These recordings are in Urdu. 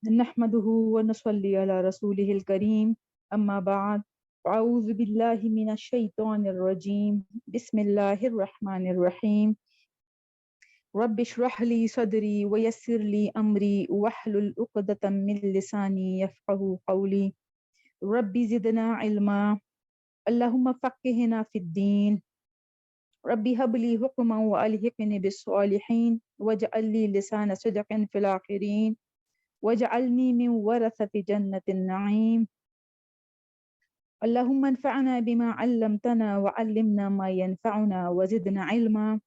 نحمده ونصلي على رسوله الكريم أما بعد أعوذ بالله من الشيطان الرجيم بسم الله الرحمن الرحيم رب اشرح لي صدري ويسر لي أمري واحلل عقدة من لساني يفقهوا قولي رب زدنا علما اللهم فقهنا في الدين رب هب لي حكما وألحقني بالصالحين واجعل لي لسان صدق في الآخرين واجعلني من ورثة جنة النعيم اللهم انفعنا بما علمتنا وعلمنا ما ينفعنا وزدنا علما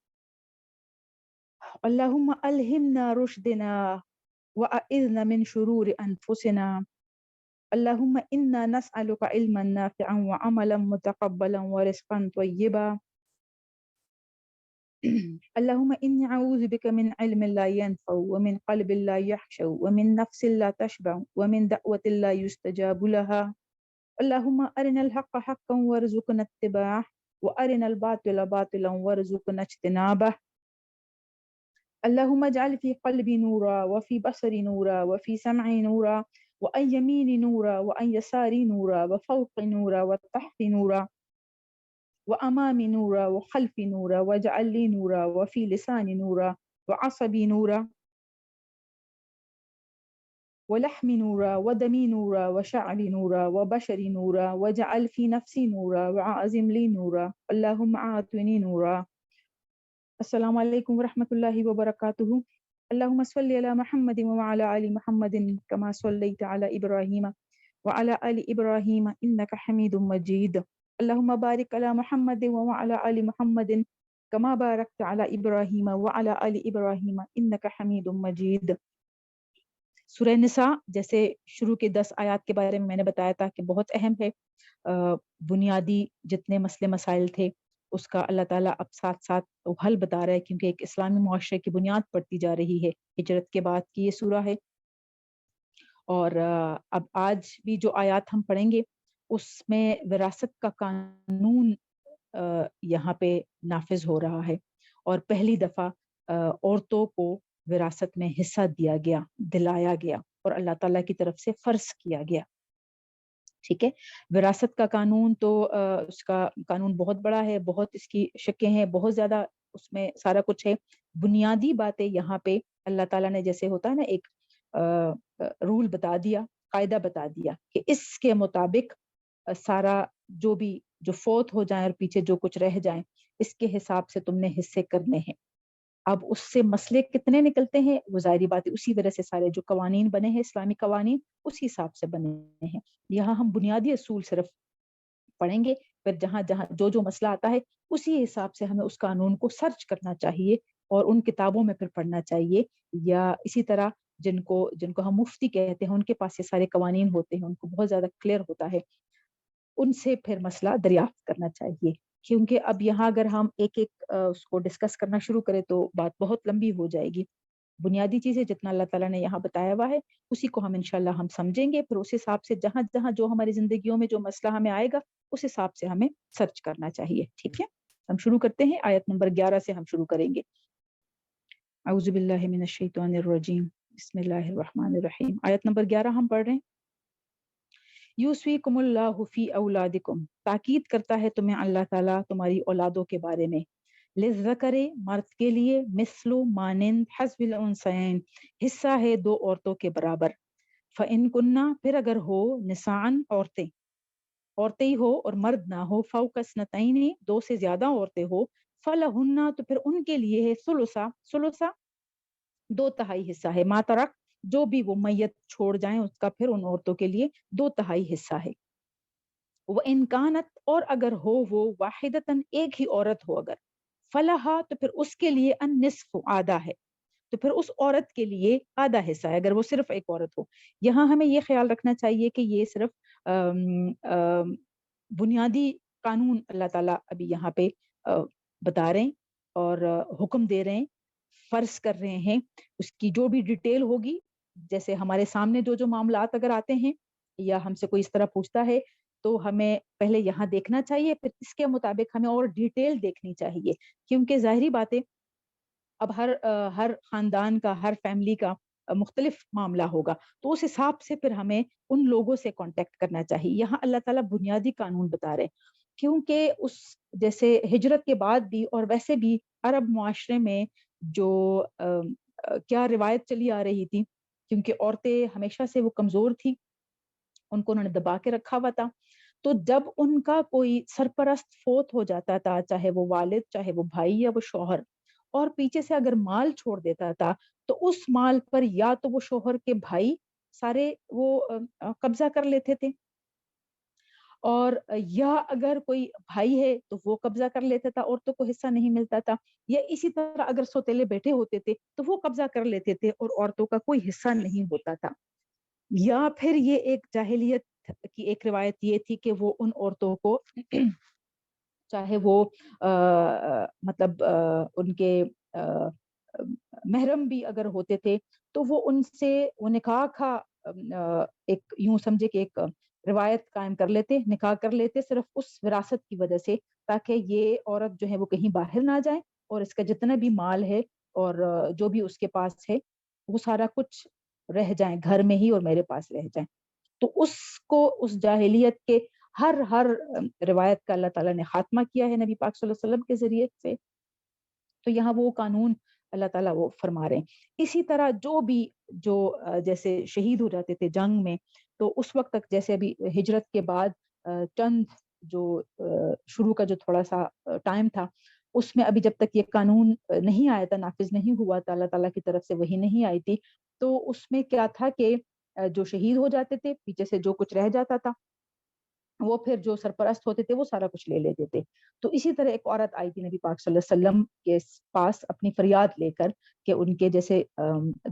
اللهم ألهمنا رشدنا وأعذنا من شرور أنفسنا اللهم إنا نسألك علما نافعا وعملا متقبلا ورزقا طيبا اللهم إني أعوذ بك من علم لا ينفع ومن قلب لا يخشع ومن نفس لا تشبع ومن دعوة لا يستجاب لها اللهم أرنا الحق حقا وارزقنا اتباعه وأرنا الباطل باطلا وارزقنا اجتنابه اللهم اجعل في قلبي نورا وفي بصري نورا وفي سمعي نورا وعن يميني نورا وعن يساري نورا وفوق نورا وتحت نورا وأمامي نورا وخلفي نورا واجعل لي نورا وفي لساني نورا وعصبي نورا ولحمي نورا ودمي نورا وشعري نورا وبشري نورا واجعل في نفسي نورا وعازم لي نورا اللهم أعطني نورا. السلام علیکم ورحمۃ اللہ وبرکاتہ. اللهم صل على محمد وعلى آل محمد كما صليت على إبراهيم وعلى آل إبراهيم إنك حميد مجيد. اللهم بارك على محمد وعلى آل محمد كما باركت على إبراهيم وعلى آل إبراهيم إنك حميد مجيد. سورہ نساء جیسے شروع کے 10 آیات کے بارے میں نے بتایا تھا کہ بہت اہم ہے. بنیادی جتنے مسئلے مسائل تھے اس کا اللہ تعالیٰ اب ساتھ ساتھ حل بتا رہا ہے، کیونکہ ایک اسلامی معاشرے کی بنیاد پڑتی جا رہی ہے. ہجرت کے بعد کی یہ سورہ ہے، اور اب آج بھی جو آیات ہم پڑھیں گے اس میں وراثت کا قانون یہاں پہ نافذ ہو رہا ہے، اور پہلی دفعہ عورتوں کو وراثت میں حصہ دیا گیا، دلایا گیا، اور اللہ تعالیٰ کی طرف سے فرض کیا گیا. ٹھیک ہے. وراثت کا قانون تو اس کا قانون بہت بڑا ہے، بہت اس کی شکیں ہیں، بہت زیادہ اس میں سارا کچھ ہے. بنیادی باتیں یہاں پہ اللہ تعالیٰ نے جیسے ہوتا ہے نا ایک رول بتا دیا، قاعدہ بتا دیا کہ اس کے مطابق سارا جو فوت ہو جائیں اور پیچھے جو کچھ رہ جائیں اس کے حساب سے تم نے حصے کرنے ہیں. اب اس سے مسئلے کتنے نکلتے ہیں وہ ظاہری بات ہے، اسی طرح سے سارے جو قوانین بنے ہیں اسلامی قوانین اس حساب سے بنے ہیں. یہاں ہم بنیادی اصول صرف پڑھیں گے، پھر جہاں جہاں جو مسئلہ آتا ہے اسی حساب سے ہمیں اس قانون کو سرچ کرنا چاہیے اور ان کتابوں میں پھر پڑھنا چاہیے، یا اسی طرح جن کو ہم مفتی کہتے ہیں ان کے پاس یہ سارے قوانین ہوتے ہیں، ان کو بہت زیادہ کلیئر ہوتا ہے، ان سے پھر مسئلہ دریافت کرنا چاہیے. کیونکہ اب یہاں اگر ہم ایک اس کو ڈسکس کرنا شروع کریں تو بات بہت لمبی ہو جائے گی. بنیادی چیزیں جتنا اللہ تعالیٰ نے یہاں بتایا ہوا ہے اسی کو ہم انشاءاللہ ہم سمجھیں گے، پھر اس حساب سے جہاں جہاں جو ہماری زندگیوں میں جو مسئلہ ہمیں آئے گا اس حساب سے ہمیں سرچ کرنا چاہیے. ٹھیک ہے، ہم شروع کرتے ہیں. آیت نمبر 11 سے ہم شروع کریں گے. اعوذ باللہ من الشیطان الرجیم بسم اللہ الرحمن الرحیم. آیت نمبر 11 ہم پڑھ رہے ہیں. یوسویکم اللہ فی اولادکم، تاکید کرتا ہے تمہیں اللہ تعالیٰ تمہاری اولادوں کے بارے میں. للذکر، مرد کے لیے، مثل مانند حظ الانثیین، حصہ ہے 2 عورتوں کے برابر. فإن کننا، پھر اگر ہو، نساءً عورتیں ہی ہو اور مرد نہ ہو، فوق اثنتین 2 سے زیادہ عورتیں ہو، فلہن تو پھر ان کے لیے ہے ثلثا 2/3 حصہ ہے، ما ترک جو بھی وہ میت چھوڑ جائیں اس کا پھر ان عورتوں کے لیے 2/3 حصہ ہے. وَإِن كَانَتْ، اور اگر ہو وہ، واحدتاً ایک ہی عورت ہو اگر، فلہا تو پھر اس کے لیے النصف آدھا ہے، تو پھر اس عورت کے لیے آدھا حصہ ہے اگر وہ صرف ایک عورت ہو. یہاں ہمیں یہ خیال رکھنا چاہیے کہ یہ صرف بنیادی قانون اللہ تعالیٰ ابھی یہاں پہ بتا رہے ہیں اور حکم دے رہے ہیں، فرض کر رہے ہیں. اس کی جو بھی ڈیٹیل ہوگی، جیسے ہمارے سامنے جو معاملات اگر آتے ہیں یا ہم سے کوئی اس طرح پوچھتا ہے تو ہمیں پہلے یہاں دیکھنا چاہیے، پھر اس کے مطابق ہمیں اور ڈیٹیل دیکھنی چاہیے. کیونکہ ظاہری باتیں اب ہر خاندان کا، ہر فیملی کا مختلف معاملہ ہوگا، تو اس حساب سے پھر ہمیں ان لوگوں سے کانٹیکٹ کرنا چاہیے. یہاں اللہ تعالیٰ بنیادی قانون بتا رہے، کیونکہ اس جیسے ہجرت کے بعد بھی اور ویسے بھی عرب معاشرے میں جو کیا روایت چلی آ رہی تھی، کیونکہ عورتیں ہمیشہ سے وہ کمزور تھی، ان کو انہوں نے دبا کے رکھا ہوا تھا. تو جب ان کا کوئی سرپرست فوت ہو جاتا تھا، چاہے وہ والد، چاہے وہ بھائی یا وہ شوہر، اور پیچھے سے اگر مال چھوڑ دیتا تھا، تو اس مال پر یا تو وہ شوہر کے بھائی سارے وہ قبضہ کر لیتے تھے، اور یا اگر کوئی بھائی ہے تو وہ قبضہ کر لیتا تھا، عورتوں کو حصہ نہیں ملتا تھا. یا اسی طرح اگر سوتیلے بیٹے ہوتے تھے تو وہ قبضہ کر لیتے تھے اور عورتوں کا کوئی حصہ نہیں ہوتا تھا. یا پھر یہ ایک جاہلیت کی ایک روایت یہ تھی کہ وہ ان عورتوں کو چاہے وہ مطلب ان کے محرم بھی اگر ہوتے تھے تو وہ ان سے وہ نکاح کا ایک یوں سمجھے کہ ایک روایت قائم کر لیتے، نکاح کر لیتے صرف اس وراثت کی وجہ سے، تاکہ یہ عورت جو ہے وہ کہیں باہر نہ جائے اور اس کا جتنا بھی مال ہے اور جو بھی اس کے پاس ہے وہ سارا کچھ رہ جائیں گھر میں ہی اور میرے پاس رہ جائیں. تو اس کو اس جاہلیت کے ہر روایت کا اللہ تعالیٰ نے خاتمہ کیا ہے نبی پاک صلی اللہ علیہ وسلم کے ذریعے سے. تو یہاں وہ قانون اللہ تعالیٰ وہ فرما رہے ہیں. اسی طرح جو جیسے شہید ہو جاتے تھے جنگ میں، تو اس وقت تک جیسے ابھی ہجرت کے بعد چند جو شروع کا جو تھوڑا سا ٹائم تھا، اس میں ابھی جب تک یہ قانون نہیں آیا تھا، نافذ نہیں ہوا تھا، اللہ تعالیٰ کی طرف سے وہی نہیں آئی تھی، تو اس میں کیا تھا کہ جو شہید ہو جاتے تھے پیچھے سے جو کچھ رہ جاتا تھا وہ پھر جو سرپرست ہوتے تھے وہ سارا کچھ لے لیتے تھے. تو اسی طرح ایک عورت آئی تھی نبی پاک صلی اللہ علیہ وسلم کے پاس اپنی فریاد لے کر کہ ان کے جیسے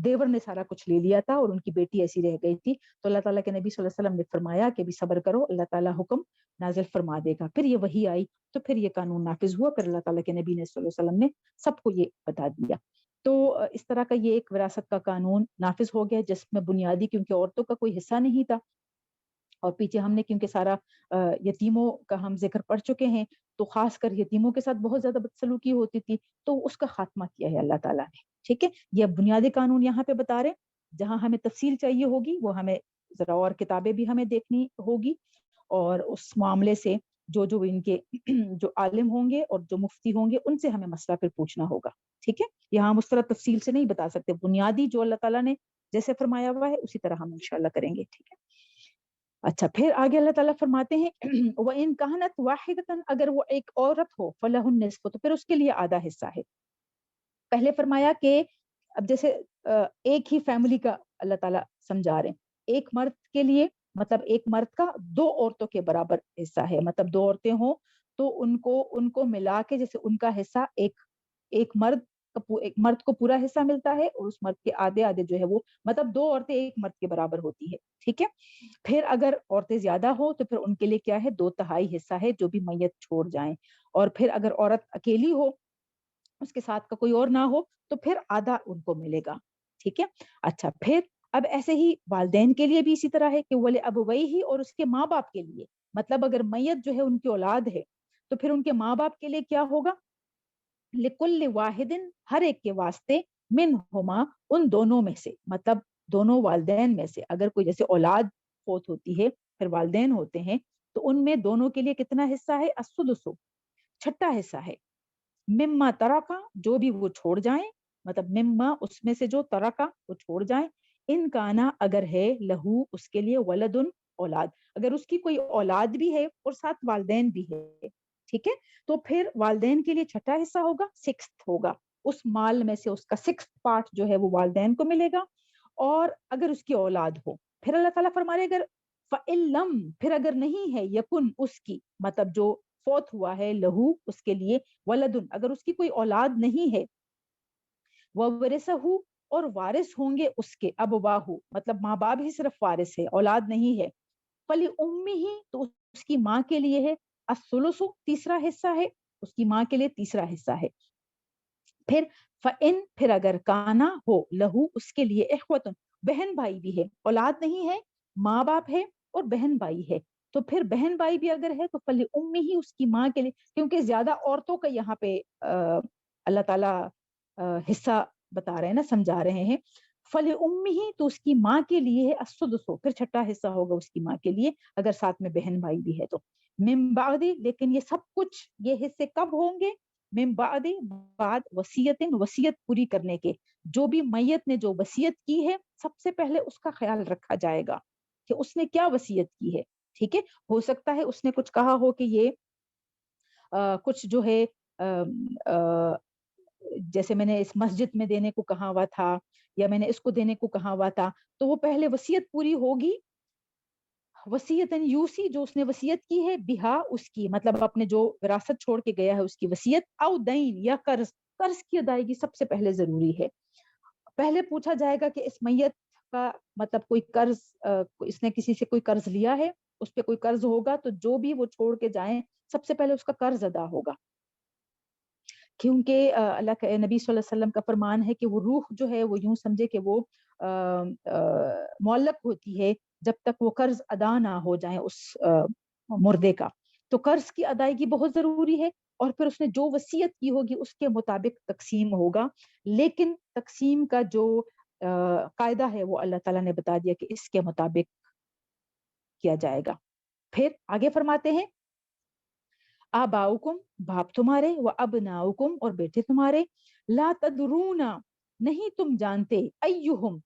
دیور نے سارا کچھ لے لیا تھا اور ان کی بیٹی ایسی رہ گئی تھی. تو اللہ تعالیٰ کے نبی صلی اللہ علیہ وسلم نے فرمایا کہ بھی صبر کرو، اللہ تعالیٰ حکم نازل فرما دے گا. پھر یہ وحی آئی تو پھر یہ قانون نافذ ہوا، پھر اللہ تعالیٰ کے نبی نے صلی اللہ علیہ وسلم نے سب کو یہ بتا دیا. تو اس طرح کا یہ ایک وراثت کا قانون نافذ ہو گیا، جس میں بنیادی کیونکہ عورتوں کا کوئی حصہ نہیں تھا، اور پیچھے ہم نے کیونکہ سارا یتیموں کا ہم ذکر پڑھ چکے ہیں، تو خاص کر یتیموں کے ساتھ بہت زیادہ بدسلوکی ہوتی تھی، تو اس کا خاتمہ کیا ہے اللہ تعالیٰ نے. ٹھیک ہے، یہ بنیادی قانون یہاں پہ بتا رہے. جہاں ہمیں تفصیل چاہیے ہوگی وہ ہمیں ذرا اور کتابیں بھی ہمیں دیکھنی ہوگی، اور اس معاملے سے جو ان کے جو عالم ہوں گے اور جو مفتی ہوں گے ان سے ہمیں مسئلہ پھر پوچھنا ہوگا. ٹھیک ہے، یہاں ہم اس طرح تفصیل سے نہیں بتا سکتے، بنیادی جو اللہ تعالیٰ نے جیسے فرمایا ہوا ہے اسی طرح ہم انشاءاللہ کریں گے. ٹھیک ہے. اچھا، پھر آگے اللہ تعالیٰ فرماتے ہیں وَإِن كَانَتْ وَاحِدَةً، اگر وہ ایک عورت ہو فَلَهُ النِّصْفُ، تو پھر اس کے لیے آدھا حصہ ہے. پہلے فرمایا کہ اب جیسے ایک ہی فیملی کا اللہ تعالیٰ سمجھا رہے ہیں، ایک مرد کے لیے مطلب ایک مرد کا دو عورتوں کے برابر حصہ ہے، مطلب دو عورتیں ہوں تو ان کو ملا کے جیسے ان کا حصہ ایک مرد کو پورا حصہ ملتا ہے، اور اس مرد کے آدھے آدھے جو ہے وہ مطلب دو عورتیں ایک مرد کے برابر ہوتی ہے. ٹھیک ہے. پھر اگر عورتیں زیادہ ہو تو پھر ان کے لیے کیا ہے، 2/3 حصہ ہے جو بھی میت چھوڑ جائیں. اور پھر اگر عورت اکیلی ہو، اس کے ساتھ کا کوئی اور نہ ہو، تو پھر آدھا ان کو ملے گا. ٹھیک ہے. اچھا، پھر اب ایسے ہی والدین کے لیے بھی اسی طرح ہے کہ ولی ابویہ، اور اس کے ماں باپ کے لیے، مطلب اگر میت جو ہے ان کی اولاد ہے تو پھر ان کے ماں باپ کے لیے کیا ہوگا، لکل واحد، ہر ایک کے واسطے، منہما، ان دونوں میں سے، مطلب دونوں والدین میں سے اگر کوئی جیسے اولاد فوت ہوتی ہے پھر والدین ہوتے ہیں تو ان میں دونوں کے لیے کتنا حصہ ہے، السدس، چھٹا حصہ ہے. مما ترکا، جو بھی وہ چھوڑ جائیں، مطلب مما اس میں سے جو ترکا وہ چھوڑ جائیں، ان کانا اگر ہے، لہو اس کے لیے، ولدن اولاد، اگر اس کی کوئی اولاد بھی ہے اور ساتھ والدین بھی ہے. ٹھیک ہے. تو پھر والدین کے لیے چھٹا حصہ ہوگا، 6 ہوگا، اس مال میں سے اس کا 6 پارٹ جو ہے وہ والدین کو ملے گا. اور اگر اس کی اولاد ہو، پھر اللہ تعالیٰ فرما رہے اگر فَإِلَّمْ، پھر اگر نہیں ہے، یکن اس کی، مطلب جو فوت ہوا ہے، لہو اس کے لیے، ولدن اگر اس کی کوئی اولاد نہیں ہے، وَوَرِثَهُ اور وارث ہوں گے اس کے، ابواہو مطلب ماں باپ ہی صرف وارث ہے، اولاد نہیں ہے، فَلِأُمِّهِ تو اس کی ماں کے لیے ہے، الثلث تیسرا حصہ ہے، اس کی ماں کے لیے تیسرا حصہ ہے. پھر فَإِن پھر اگر کانا ہو، لہو اس کے لیے، اخوتن بہن بھائی بھی ہے، اولاد نہیں ہے، ماں باپ ہے اور بہن بھائی ہے، تو پھر بہن بھائی بھی اگر ہے تو فَلِأُمِّهِ اس کی ماں کے لیے، کیونکہ زیادہ عورتوں کا یہاں پہ اللہ تعالیٰ حصہ بتا رہے ہیں نا، سمجھا رہے ہیں. فَلِأُمِّهِ تو اس کی ماں کے لیے ہے السُّدُسُ، پھر چھٹا حصہ ہوگا اس کی ماں کے لیے اگر ساتھ میں بہن بھائی بھی ہے تو. من بعد، لیکن یہ سب کچھ یہ حصے کب ہوں گے؟ من بعد، بعد وصیت، وصیت پوری کرنے کے. جو بھی میت نے جو وصیت کی ہے سب سے پہلے اس کا خیال رکھا جائے گا کہ اس نے کیا وصیت کی ہے. ٹھیک ہے، ہو سکتا ہے اس نے کچھ کہا ہو کہ یہ کچھ جو ہے جیسے میں نے اس مسجد میں دینے کو کہا ہوا تھا یا میں نے اس کو دینے کو کہا ہوا تھا، تو وہ پہلے وصیت پوری ہوگی. وصیتاً یوسی، جو اس نے وصیت کی ہے، بہا اس کی مطلب اپنے جو وراثت چھوڑ کے گیا ہے اس کی وصیت، او دین یا قرض، قرض کی ادائیگی سب سے پہلے ضروری ہے. پہلے پوچھا جائے گا کہ اس میت کا مطلب کوئی قرض اس نے کسی سے کوئی قرض لیا ہے، اس پہ کوئی قرض ہوگا تو جو بھی وہ چھوڑ کے جائیں سب سے پہلے اس کا قرض ادا ہوگا. کیونکہ اللہ کے نبی صلی اللہ علیہ وسلم کا فرمان ہے کہ وہ روح جو ہے وہ یوں سمجھے کہ وہ معلق ہوتی ہے جب تک وہ قرض ادا نہ ہو جائے اس مردے کا. تو قرض کی ادائیگی بہت ضروری ہے، اور پھر اس نے جو وصیت کی ہوگی اس کے مطابق تقسیم ہوگا. لیکن تقسیم کا جو قاعدہ ہے وہ اللہ تعالیٰ نے بتا دیا کہ اس کے مطابق کیا جائے گا. پھر آگے فرماتے ہیں آباؤکم، باپ تمہارے، و ابناؤکم اور بیٹے تمہارے، لا تدرونا نہیں تم جانتے، ایہم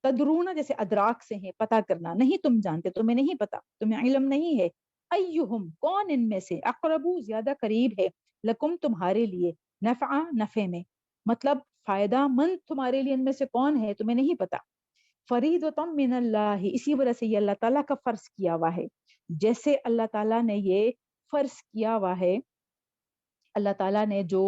تدرونا جیسے ادراک سے ہیں پتا کرنا، نہیں تم جانتے، تمہیں نہیں پتا، تمہیں علم نہیں ہے، ایہم کون ان میں سے، اقربو زیادہ قریب ہے، لکم تمہارے لیے، نفعا نفع میں، مطلب فائدہ مند تمہارے لیے ان میں سے کون ہے تمہیں نہیں پتا. فریضۃ من اللہ، اسی وجہ سے یہ اللہ تعالیٰ کا فرض کیا ہوا ہے. جیسے اللہ تعالیٰ نے یہ فرض کیا ہوا ہے، اللہ تعالیٰ نے جو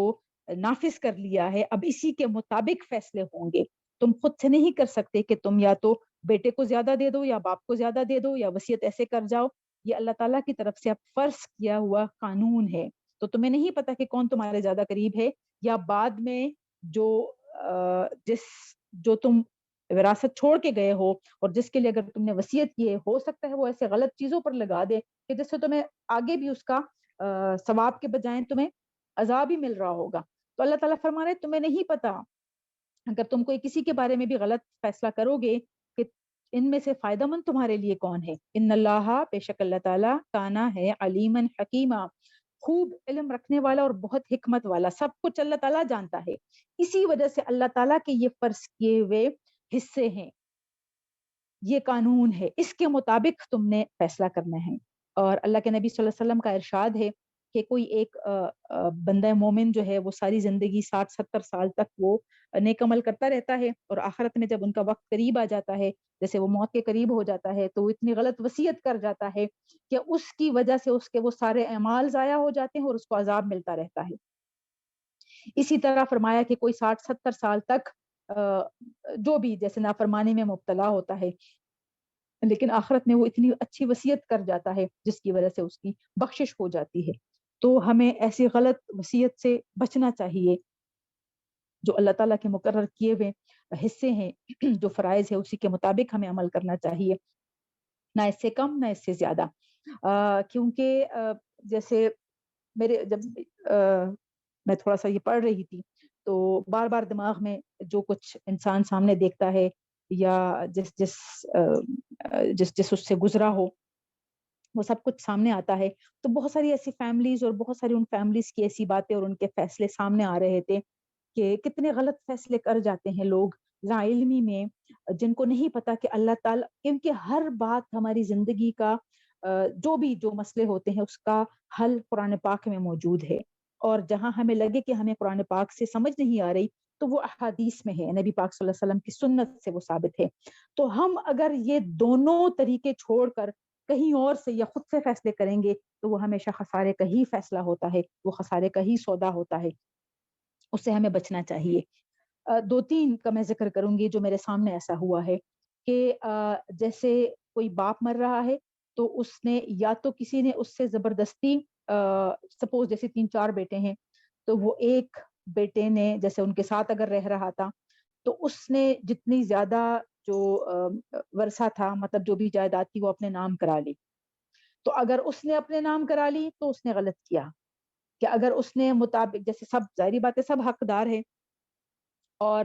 نافذ کر لیا ہے، اب اسی کے مطابق فیصلے ہوں گے. تم خود سے نہیں کر سکتے کہ تم یا تو بیٹے کو زیادہ دے دو یا باپ کو زیادہ دے دو یا وصیت ایسے کر جاؤ. یہ اللہ تعالیٰ کی طرف سے اب فرض کیا ہوا قانون ہے. تو تمہیں نہیں پتا کہ کون تمہارے زیادہ قریب ہے، یا بعد میں جو جو تم وراثت چھوڑ کے گئے ہو اور جس کے لیے اگر تم نے وصیت کی ہے، ہو سکتا ہے وہ ایسے غلط چیزوں پر لگا دے کہ جس سے تمہیں آگے بھی اس کا ثواب کے بجائے تمہیں عذاب ہی مل رہا ہوگا. تو اللہ تعالیٰ فرما رہے تمہیں نہیں پتا، اگر تم کوئی کسی کے بارے میں بھی غلط فیصلہ کرو گے کہ ان میں سے فائدہ مند تمہارے لیے کون ہے. ان اللہ، بے شک اللہ تعالیٰ، کانا ہے علیما حکیما، خوب علم رکھنے والا اور بہت حکمت والا، سب کچھ اللہ تعالیٰ جانتا ہے. اسی وجہ سے اللہ تعالیٰ کے یہ فرض کیے ہوئے حصے ہیں، یہ قانون ہے، اس کے مطابق تم نے فیصلہ کرنا ہے. اور اللہ کے نبی صلی اللہ علیہ وسلم کا ارشاد ہے کہ کوئی ایک بندہ مومن جو ہے وہ ساری زندگی 60-70 سال تک وہ نیک عمل کرتا رہتا ہے، اور آخرت میں جب ان کا وقت قریب آ جاتا ہے، جیسے وہ موت کے قریب ہو جاتا ہے، تو وہ اتنی غلط وصیت کر جاتا ہے کہ اس کی وجہ سے اس کے وہ سارے اعمال ضائع ہو جاتے ہیں اور اس کو عذاب ملتا رہتا ہے. اسی طرح فرمایا کہ کوئی 60-70 سال تک جو بھی جیسے نافرمانی میں مبتلا ہوتا ہے، لیکن آخرت میں وہ اتنی اچھی وصیت کر جاتا ہے جس کی وجہ سے اس کی بخشش ہو جاتی ہے. تو ہمیں ایسی غلط وصیت سے بچنا چاہیے. جو اللہ تعالیٰ کے مقرر کیے ہوئے حصے ہیں، جو فرائض ہے، اسی کے مطابق ہمیں عمل کرنا چاہیے، نہ اس سے کم نہ اس سے زیادہ. کیونکہ جیسے میرے جب میں تھوڑا سا یہ پڑھ رہی تھی تو بار بار دماغ میں جو کچھ انسان سامنے دیکھتا ہے یا جس جس جس جس اس سے گزرا ہو وہ سب کچھ سامنے آتا ہے. تو بہت ساری ایسی فیملیز اور بہت ساری ان فیملیز کی ایسی باتیں اور ان کے فیصلے سامنے آ رہے تھے کہ کتنے غلط فیصلے کر جاتے ہیں لوگ لا علمی میں، جن کو نہیں پتا کہ اللہ تعالیٰ، کیونکہ ہر بات ہماری زندگی کا جو مسئلے ہوتے ہیں اس کا حل قرآن پاک میں موجود ہے. اور جہاں ہمیں لگے کہ ہمیں قرآن پاک سے سمجھ نہیں آ رہی تو وہ احادیث میں ہے، نبی پاک صلی اللہ علیہ وسلم کی سنت سے وہ ثابت ہے. تو ہم اگر یہ دونوں طریقے چھوڑ کر کہیں اور سے یا خود سے فیصلے کریں گے تو وہ ہمیشہ خسارے کا ہی فیصلہ ہوتا ہے، وہ خسارے کا ہی سودا ہوتا ہے، اس سے ہمیں بچنا چاہیے. 2-3 کا میں ذکر کروں گی جو میرے سامنے ایسا ہوا ہے کہ جیسے کوئی باپ مر رہا ہے تو اس نے یا تو کسی نے اس سے زبردستی سپوز جیسے 3-4 بیٹے ہیں تو وہ ایک بیٹے نے جیسے ان کے ساتھ اگر رہ رہا تھا تو اس نے جتنی زیادہ جو ورثہ تھا، مطلب جو بھی جائیداد تھی، وہ اپنے نام کرا لی. تو اگر اس نے اپنے نام کرا لی تو اس نے غلط کیا، کہ اگر اس نے مطابق جیسے سب ظاہری بات ہے سب حقدار ہیں اور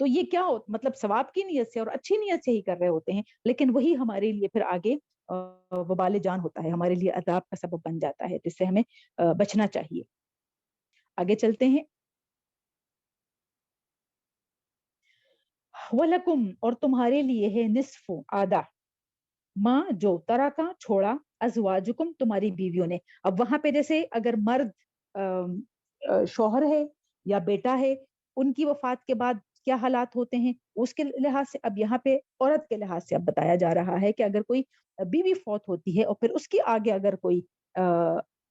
تو یہ کیا ہو مطلب ثواب کی نیت سے اور اچھی نیت سے ہی کر رہے ہوتے ہیں، لیکن وہی ہمارے لیے پھر آگے وبال جان ہوتا ہے، ہمارے لیے عذاب کا سبب بن جاتا ہے، جس سے ہمیں بچنا چاہیے۔ آگے چلتے ہیں۔ وَلَكُمْ اور تمہارے لیے ہے نصف آدھا، ماں جو طرح کا چھوڑا، ازواجکم تمہاری بیویوں نے۔ اب وہاں پہ جیسے اگر مرد شوہر ہے یا بیٹا ہے، ان کی وفات کے بعد کیا حالات ہوتے ہیں اس کے لحاظ سے اب یہاں پہ عورت کے لحاظ سے اب بتایا جا رہا ہے کہ اگر کوئی بیوی فوت ہوتی ہے اور پھر اس کی آگے اگر کوئی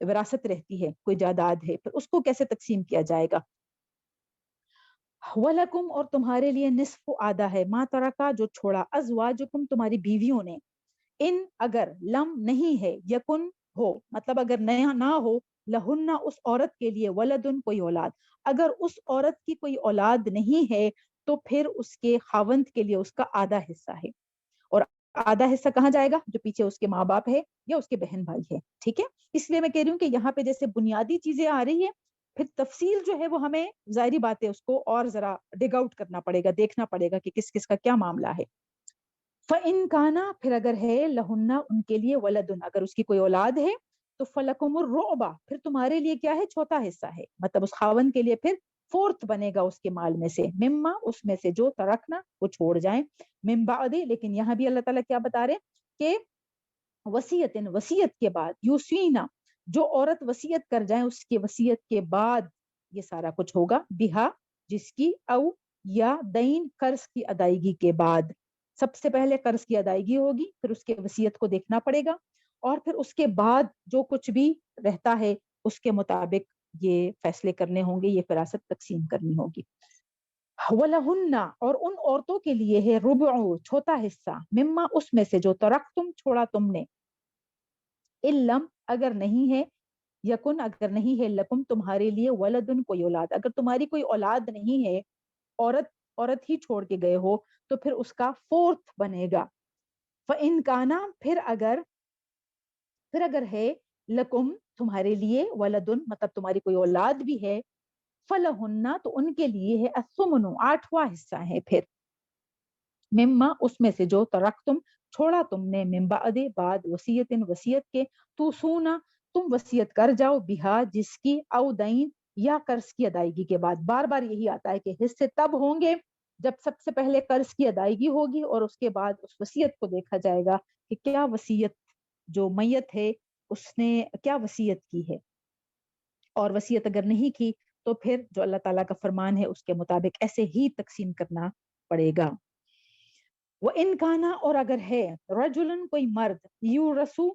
وراثت رہتی ہے، کوئی جائیداد ہے، پھر اس کو کیسے تقسیم کیا جائے گا۔ وَلَكُمْ اور تمہارے لیے نصف آدھا ہے، ماں ترکا جو چھوڑا، ازواجکم تمہاری بیویوں نے، ان اگر لم نہیں ہے، یکن ہو مطلب اگر نہ ہو، لہن اس عورت کے لیے، ولدن کوئی اولاد، اگر اس عورت کی کوئی اولاد نہیں ہے تو پھر اس کے خاوند کے لیے اس کا آدھا حصہ ہے، اور آدھا حصہ کہاں جائے گا؟ جو پیچھے اس کے ماں باپ ہے یا اس کے بہن بھائی ہے، ٹھیک ہے۔ اس لیے میں کہہ رہی ہوں کہ یہاں پہ جیسے بنیادی چیزیں آ رہی ہے، پھر تفصیل جو ہے وہ ہمیں ظاہری بات ہے اس کو اور ذرا ڈگ آؤٹ کرنا پڑے گا، دیکھنا پڑے گا کہ کس کس کا کیا معاملہ ہے۔ فَإِن كَانَ پھر اگر ہے، لہن ان کے لیے، ولدن اگر اس کی کوئی اولاد ہے، تو فَلَكُمُ الرُّعْبَ پھر تمہارے لیے کیا ہے؟ چوتھا حصہ ہے، مطلب اس خاوند کے لیے پھر فورتھ بنے گا اس کے مال میں سے، مما اس میں سے جو ترکنا وہ چھوڑ جائیں، من بعد لیکن یہاں بھی اللہ تعالیٰ کیا بتا رہے کہ وصیتن وصیت کے بعد، یوسینا جو عورت وصیت کر جائیں اس کے وصیت کے بعد یہ سارا کچھ ہوگا، بہا جس کی، او یا دین قرض کی ادائیگی کے بعد، سب سے پہلے قرض کی ادائیگی ہوگی، پھر اس کے وصیت کو دیکھنا پڑے گا، اور پھر اس کے بعد جو کچھ بھی رہتا ہے اس کے مطابق یہ فیصلے کرنے ہوں گے، یہ فراست تقسیم کرنی ہوگی۔ وَلَهُنَّ اور ان عورتوں کے لیے ہے، ربع چھوٹا حصہ، مما اس میں سے جو ترکتم چھوڑا تم نے، علم اگر نہیں ہے، یکن اگر نہیں ہے، لکم تمہارے لیے، ولدن کوئی اولاد، اگر تمہاری کوئی اولاد نہیں ہے، عورت ہی چھوڑ کے گئے ہو، تو پھر اس کا فورتھ بنے گا۔ فَإِن كَانَ پھر اگر ہے، لکم تمہارے لیے، ولدن مطلب تمہاری کوئی اولاد بھی ہے، فَلَهُنَّ تو ان کے لیے ہے، الثُّمُنُ آٹھواں حصہ ہے، پھر مما اس میں سے جو ترکتم چھوڑا تم نے، من بعد بعد وصیتن وصیت کے، تو سونا تم وصیت کر جاؤ، بہا جس کی، او دین یا قرض کی ادائیگی کے بعد۔ بار بار یہی آتا ہے کہ حصے تب ہوں گے جب سب سے پہلے قرض کی ادائیگی ہوگی اور اس کے بعد اس وصیت کو دیکھا جائے گا کہ کیا وصیت جو میت ہے اس نے کیا وصیت کی ہے، اور وصیت اگر نہیں کی تو پھر جو اللہ تعالیٰ کا فرمان ہے اس کے مطابق ایسے ہی تقسیم کرنا پڑے گا۔ وَإِن كَانَ اور اگر ہے، رجلن کوئی مرد، یورثو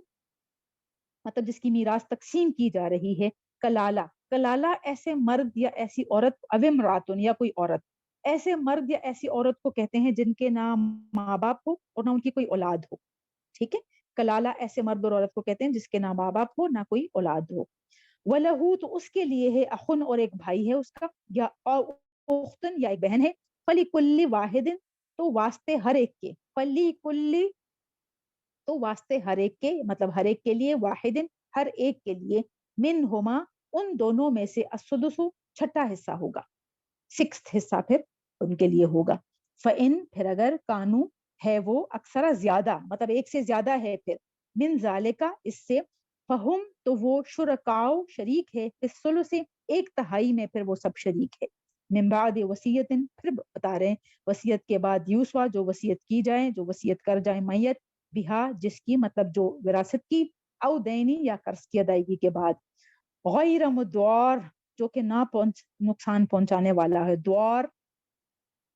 مطلب جس کی میراث تقسیم کی جا رہی ہے، کلالہ کلالہ ایسے مرد یا ایسی عورت، اوامراتن یا کوئی عورت، ایسے مرد یا ایسی عورت کو کہتے ہیں جن کے نہ ماں باپ ہو اور نہ ان کی کوئی اولاد ہو، ٹھیک ہے۔ کلالہ ایسے مرد اور عورت کو کہتے ہیں جس کے نہ ماں باپ ہو نہ کوئی اولاد ہو۔ وَلَهُ تو اس کے لیے ہے، اخن اور ایک بھائی ہے اس کا، یا اختن یا ایک بہن ہے، فَلِكُلِّ وَاحِدٍ تو واسطے ہر ایک کے، فَلِكُلِّ تو واسطے ہر ایک کے مطلب ہر ایک کے لیے، واحدن ہر ایک کے لیے، منہما ان دونوں میں سے، السدس چھٹا حصہ ہوگا، سکسٹھ حصہ پھر ان کے لیے ہوگا۔ فَإِن پھر اگر، کانو ہے وہ، اکثر زیادہ مطلب ایک سے زیادہ ہے، پھر من ذالکا اس سے، فہم تو وہ، شرکاؤ شریک ہے، الثلث ایک تہائی میں پھر وہ سب شریک ہے، من بعد وصیتن پھر بتا رہے ہیں وصیت کے بعد، یوسوا جو وصیت کی جائے، جو وصیت کر جائے میت، بہا جس کی مطلب جو وراثت کی، او دینی یا قرض کی ادائیگی کے بعد، غیر مدوار جو کہ نہ نقصان پہنچانے والا ہے، دوار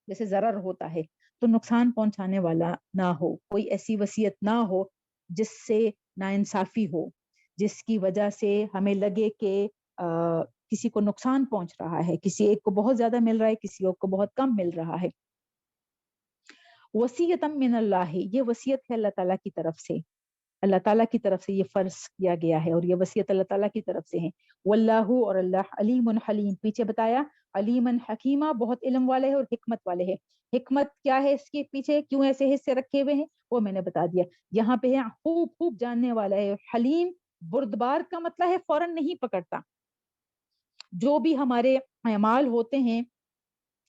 جیسے ضرر ہوتا ہے تو نقصان پہنچانے والا نہ ہو، کوئی ایسی وصیت نہ ہو جس سے ناانصافی ہو، جس کی وجہ سے ہمیں لگے کہ کسی کو نقصان پہنچ رہا ہے، کسی ایک کو بہت زیادہ مل رہا ہے، کسی ایک کو بہت کم مل رہا ہے۔ وصیتم من اللہ یہ وصیت ہے اللہ تعالیٰ کی طرف سے، اللہ تعالیٰ کی طرف سے یہ فرض کیا گیا ہے اور یہ وصیت اللہ تعالیٰ کی طرف سے ہے۔ واللہ اور اللہ، علیم حلیم پیچھے بتایا، علیم حکیمہ بہت علم والے ہیں اور حکمت والے ہیں۔ حکمت کیا ہے اس کے پیچھے، کیوں ایسے حصے رکھے ہوئے ہیں وہ میں نے بتا دیا۔ یہاں پہ ہے خوب خوب جاننے والا ہے، حلیم بردبار کا مطلب ہے فوراً نہیں پکڑتا، جو بھی ہمارے اعمال ہوتے ہیں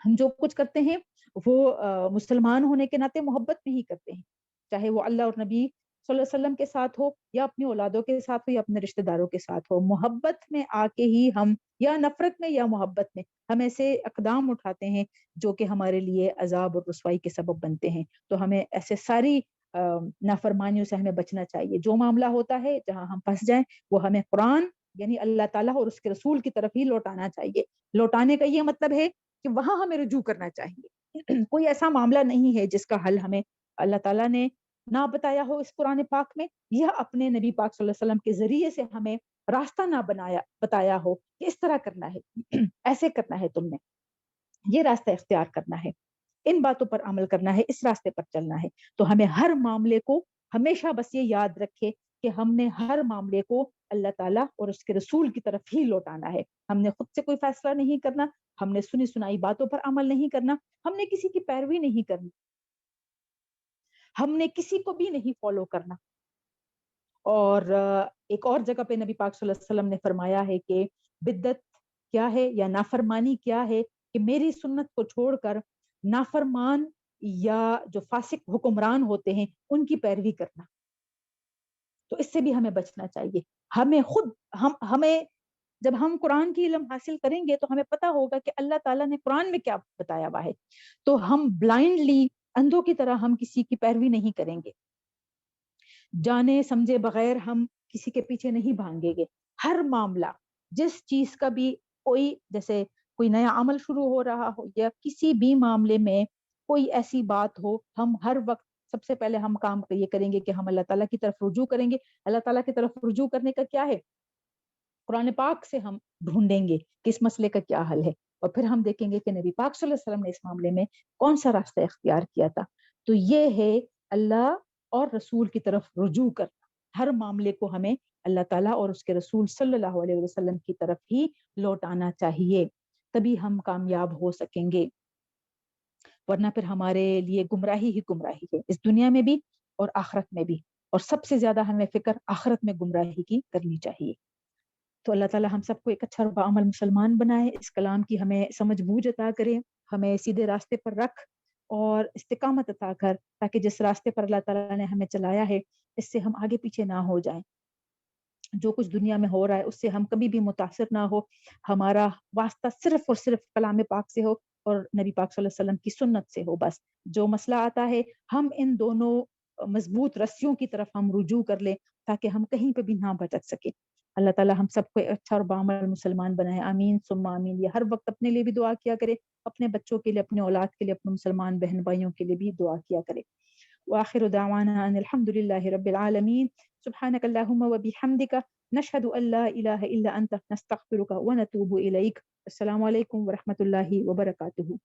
ہم جو کچھ کرتے ہیں وہ مسلمان ہونے کے ناطے محبت میں ہی کرتے ہیں، چاہے وہ اللہ اور نبی صلی اللہ علیہ وسلم کے ساتھ ہو یا اپنی اولادوں کے ساتھ ہو یا اپنے رشتہ داروں کے ساتھ ہو، محبت میں آ کے ہی ہم یا نفرت میں یا محبت میں ہم ایسے اقدام اٹھاتے ہیں جو کہ ہمارے لیے عذاب اور رسوائی کے سبب بنتے ہیں. تو ہمیں ایسے ساری نافرمانیوں سے ہمیں بچنا چاہیے. جو معاملہ ہوتا ہے جہاں ہم پھنس جائیں وہ ہمیں قرآن یعنی اللہ تعالیٰ اور اس کے رسول کی طرف ہی لوٹانا چاہیے. لوٹانے کا یہ مطلب ہے کہ وہاں ہمیں رجوع کرنا چاہیے. کوئی ایسا معاملہ نہیں ہے جس کا حل ہمیں اللہ تعالیٰ نے نہ بتایا ہو اس قرآن پاک میں یا اپنے نبی پاک صلی اللہ علیہ وسلم کے ذریعے سے ہمیں راستہ نہ بتایا ہو کہ اس طرح کرنا ہے، ایسے کرنا ہے، تم نے یہ راستہ اختیار کرنا ہے، ان باتوں پر عمل کرنا ہے، اس راستے پر چلنا ہے. تو ہمیں ہر معاملے کو ہمیشہ بس یہ یاد رکھے کہ ہم نے ہر معاملے کو اللہ تعالیٰ اور اس کے رسول کی طرف ہی لوٹانا ہے. ہم نے خود سے کوئی فیصلہ نہیں کرنا، ہم نے سنی سنائی باتوں پر عمل نہیں کرنا، ہم نے کسی کی پیروی نہیں کرنی، ہم نے کسی کو بھی نہیں فالو کرنا. اور ایک اور جگہ پہ نبی پاک صلی اللہ علیہ وسلم نے فرمایا ہے کہ بدعت کیا ہے یا نافرمانی کیا ہے کہ میری سنت کو چھوڑ کر نافرمان یا جو فاسق حکمران ہوتے ہیں ان کی پیروی کرنا. تو اس سے بھی ہمیں بچنا چاہیے. ہمیں خود ہمیں جب ہم قرآن کی علم حاصل کریں گے تو ہمیں پتا ہوگا کہ اللہ تعالیٰ نے قرآن میں کیا بتایا ہوا ہے. تو ہم بلائنڈلی اندھوں کی طرح ہم کسی کی پیروی نہیں کریں گے، جانے سمجھے بغیر ہم کسی کے پیچھے نہیں بھاگیں گے. ہر معاملہ جس چیز کا بھی کوئی جیسے کوئی نیا عمل شروع ہو رہا ہو یا کسی بھی معاملے میں کوئی ایسی بات ہو، ہم ہر وقت سب سے پہلے ہم کام یہ کریں گے کہ ہم اللہ تعالیٰ کی طرف رجوع کریں گے. اللہ تعالیٰ کی طرف رجوع کرنے کا کیا ہے؟ قرآن پاک سے ہم ڈھونڈیں گے کہ اس مسئلے کا کیا حل ہے، اور پھر ہم دیکھیں گے کہ نبی پاک صلی اللہ علیہ وسلم نے اس معاملے میں کون سا راستہ اختیار کیا تھا. تو یہ ہے اللہ اور رسول کی طرف رجوع کرنا. ہر معاملے کو ہمیں اللہ تعالیٰ اور اس کے رسول صلی اللہ علیہ وسلم کی طرف ہی لوٹانا چاہیے، تبھی ہم کامیاب ہو سکیں گے. ورنہ پھر ہمارے لیے گمراہی ہی گمراہی ہے، اس دنیا میں بھی اور آخرت میں بھی. اور سب سے زیادہ ہمیں فکر آخرت میں گمراہی کی کرنی چاہیے. تو اللہ تعالیٰ ہم سب کو ایک اچھا بعمل مسلمان بنائے، اس کلام کی ہمیں سمجھ بوجھ عطا کرے، ہمیں سیدھے راستے پر رکھ اور استقامت عطا کر، تاکہ جس راستے پر اللہ تعالیٰ نے ہمیں چلایا ہے اس سے ہم آگے پیچھے نہ ہو جائیں. جو کچھ دنیا میں ہو رہا ہے اس سے ہم کبھی بھی متاثر نہ ہو. ہمارا واسطہ صرف اور صرف کلام پاک سے ہو اور نبی پاک صلی اللہ علیہ وسلم کی سنت سے ہو. بس جو مسئلہ آتا ہے ہم ان دونوں مضبوط رسیوں کی طرف ہم رجوع کر لیں تاکہ ہم کہیں پہ بھی نہ بھٹک سکیں. اللہ تعالیٰ ہم سب کو اچھا اور بعمل مسلمان بنائے. آمین ثم آمین. یہ ہر وقت اپنے لیے بھی دعا کیا کرے، اپنے بچوں کے لیے، اپنے اولاد کے لیے، اپنے مسلمان بہن بھائیوں کے لیے بھی دعا کیا کرے. وآخر دعوانا ان الحمد لله رب العالمين. سبحانك اللهم وبحمدك نشهد ان لا اله الا انت نستغفرك ونتوب اليك. السلام عليكم ورحمة الله وبركاته.